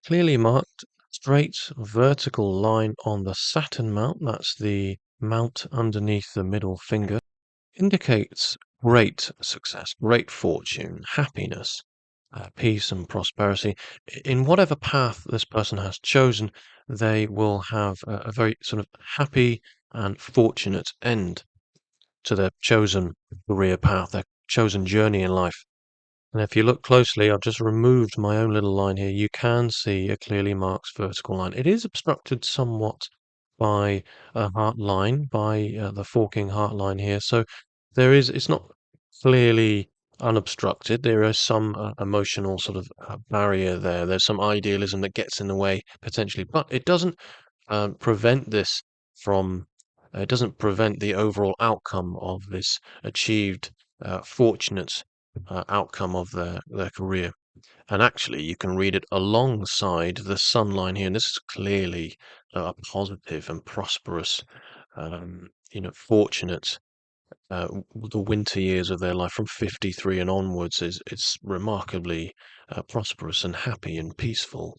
Clearly marked straight vertical line on the Saturn mount, that's the mount underneath the middle finger, indicates great success, great fortune, happiness, peace and prosperity. In whatever path this person has chosen, they will have a very sort of happy and fortunate end to their chosen career path, their chosen journey in life. And if you look closely, I've just removed my own little line here. You can see a clearly marked vertical line. It is obstructed somewhat by a heart line, by the forking heart line here. So it's not clearly unobstructed. There is some emotional sort of barrier there. There's some idealism that gets in the way potentially, but it doesn't prevent this from, it doesn't prevent the overall outcome of this achieved, fortunate outcome of their career. And actually, you can read it alongside the sun line here. And this is clearly a positive and prosperous, fortunate. The winter years of their life from 53 and onwards is remarkably prosperous and happy and peaceful.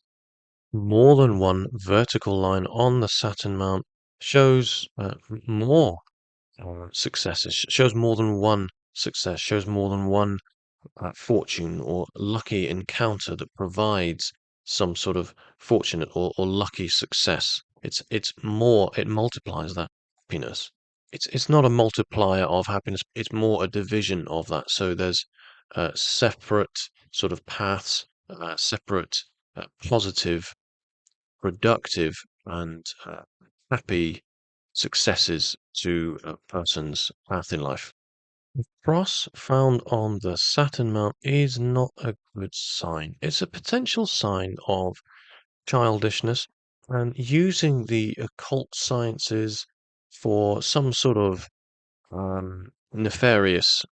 More than one vertical line on the Saturn mount shows more successes, shows more than one success, shows more than one fortune or lucky encounter that provides some sort of fortunate or lucky success. It's more, it multiplies that happiness. It's not a multiplier of happiness, it's more a division of that. So there's separate sort of paths, separate positive, productive, and happy successes to a person's path in life. Cross found on the Saturn mount is not a good sign. It's a potential sign of childishness and using the occult sciences for some sort of nefarious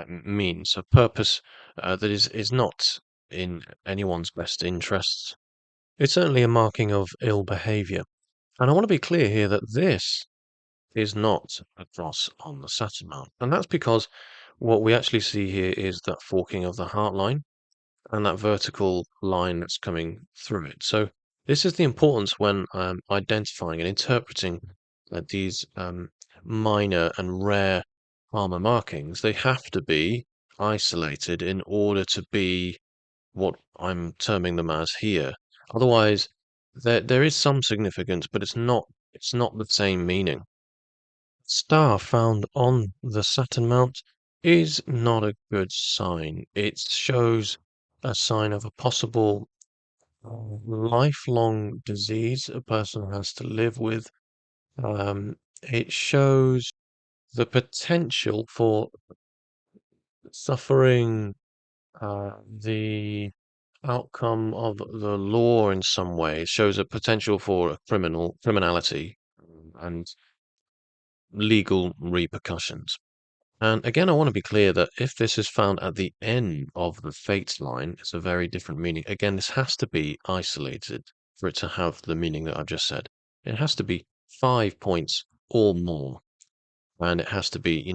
means, a purpose that is not in anyone's best interests. It's certainly a marking of ill behavior. And I want to be clear here that this is not a cross on the Saturn mount. And that's because what we actually see here is that forking of the heart line and that vertical line that's coming through it. So this is the importance when identifying and interpreting these minor and rare armor markings. They have to be isolated in order to be what I'm terming them as here. Otherwise, there is some significance, but it's not the same meaning. Star found on the Saturn mount is not a good sign. It shows a sign of a possible lifelong disease a person has to live with. It shows the potential for suffering the outcome of the law in some way. It shows a potential for criminality and legal repercussions. And again, I want to be clear that if this is found at the end of the fate line, it's a very different meaning. Again, this has to be isolated for it to have the meaning that I've just said. It has to be 5 points or more. And it has to be,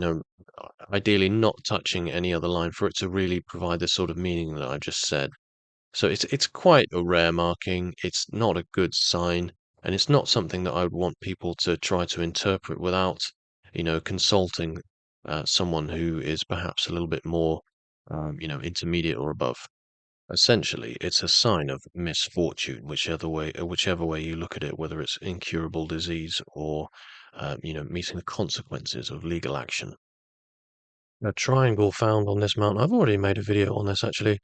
ideally not touching any other line for it to really provide the sort of meaning that I just said. So it's quite a rare marking. It's not a good sign, and it's not something that I would want people to try to interpret without, consulting someone who is perhaps a little bit more, intermediate or above. Essentially, it's a sign of misfortune, whichever way you look at it, whether it's incurable disease or, meeting the consequences of legal action. A triangle found on this mountain. I've already made a video on this actually.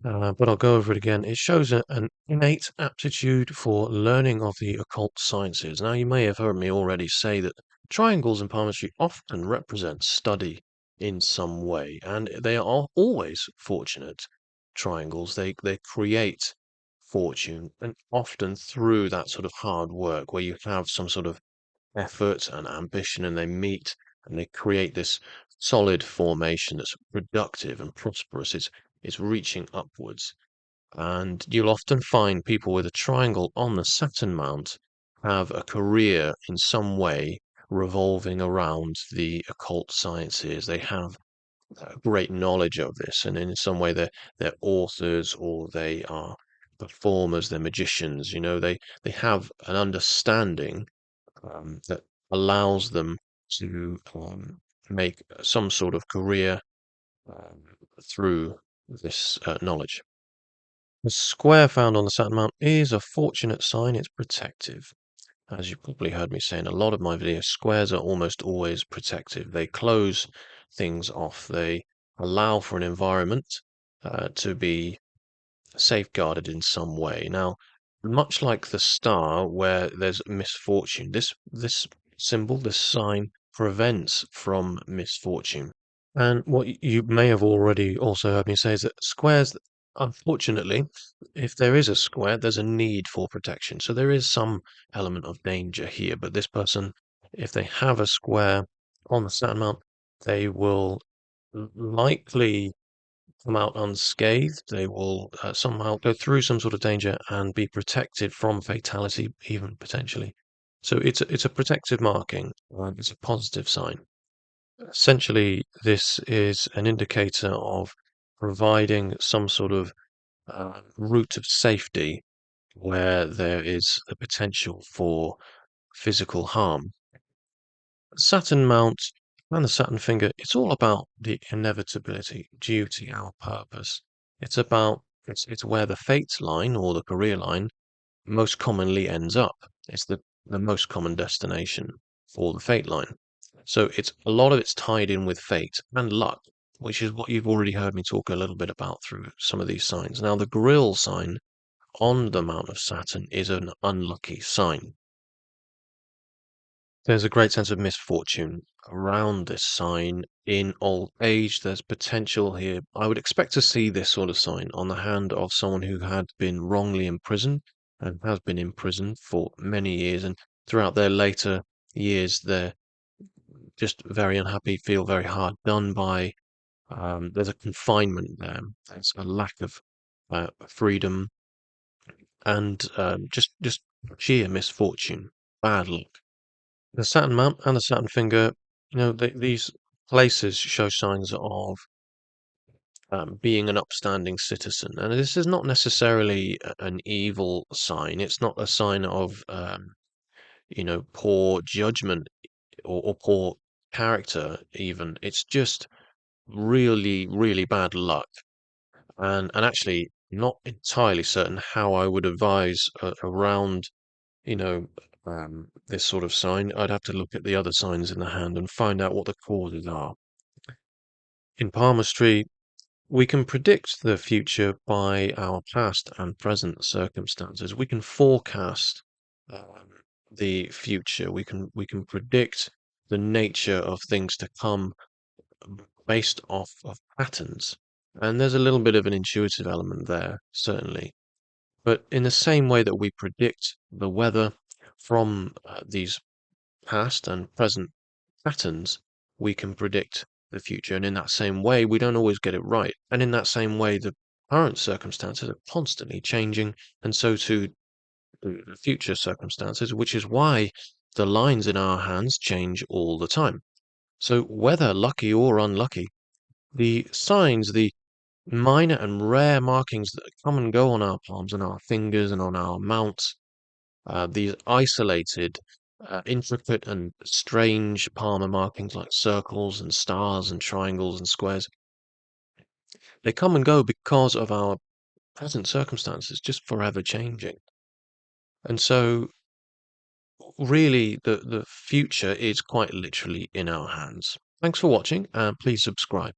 But I'll go over it again. It shows an innate aptitude for learning of the occult sciences. Now, you may have heard me already say that triangles in palmistry often represent study in some way, and they are always fortunate triangles. They create fortune, and often through that sort of hard work where you have some sort of effort and ambition, and they meet and they create this solid formation that's productive and prosperous. It's reaching upwards. And you'll often find people with a triangle on the Saturn mount have a career in some way revolving around the occult sciences. They have great knowledge of this, and in some way they're authors or they are performers, they're magicians, they have an understanding that allows them to make some sort of career um, through this knowledge. The square found on the Saturn mount is a fortunate sign. It's protective. As you probably heard me say in a lot of my videos, squares are almost always protective. They close things off. They allow for an environment to be safeguarded in some way. Now, much like the star where there's misfortune, this symbol, this sign prevents from misfortune. And what you may have already also heard me say is that squares, unfortunately, if there is a square, there's a need for protection. So there is some element of danger here. But this person, if they have a square on the Saturn mount, they will likely come out unscathed. They will somehow go through some sort of danger and be protected from fatality, even potentially. So it's a protective marking. It's a positive sign. Essentially, this is an indicator of providing some sort of route of safety where there is the potential for physical harm. Saturn mount and the Saturn finger, it's all about the inevitability, duty, our purpose. It's where the fate line or the career line most commonly ends up. It's the most common destination for the fate line. So it's a lot of it's tied in with fate and luck, which is what you've already heard me talk a little bit about through some of these signs. Now, the Grille sign on the Mount of Saturn is an unlucky sign. There's a great sense of misfortune around this sign. In old age, there's potential here. I would expect to see this sort of sign on the hand of someone who had been wrongly imprisoned and has been imprisoned for many years. And throughout their later years, they're just very unhappy, feel very hard done by. There's a confinement there. There's a lack of freedom and just sheer misfortune, bad luck. The Saturn mount and the Saturn finger, these places show signs of being an upstanding citizen. And this is not necessarily an evil sign. It's not a sign of, poor judgment or poor character, even. It's just really, really bad luck. And actually, not entirely certain how I would advise around you know, this sort of sign. I'd have to look at the other signs in the hand and find out what the causes are. In palmistry, we can predict the future by our past and present circumstances. We can forecast um, the future. We can predict the nature of things to come based off of patterns. And there's a little bit of an intuitive element there, certainly. But in the same way that we predict the weather from these past and present patterns, we can predict the future. And in that same way, we don't always get it right. And in that same way, the current circumstances are constantly changing, and so too the future circumstances, which is why the lines in our hands change all the time. So, whether lucky or unlucky, the signs, the minor and rare markings that come and go on our palms and our fingers and on our mounts, these isolated, intricate and strange palmar markings like circles and stars and triangles and squares, they come and go because of our present circumstances just forever changing. And so really the future is quite literally in our hands. Thanks for watching and please subscribe.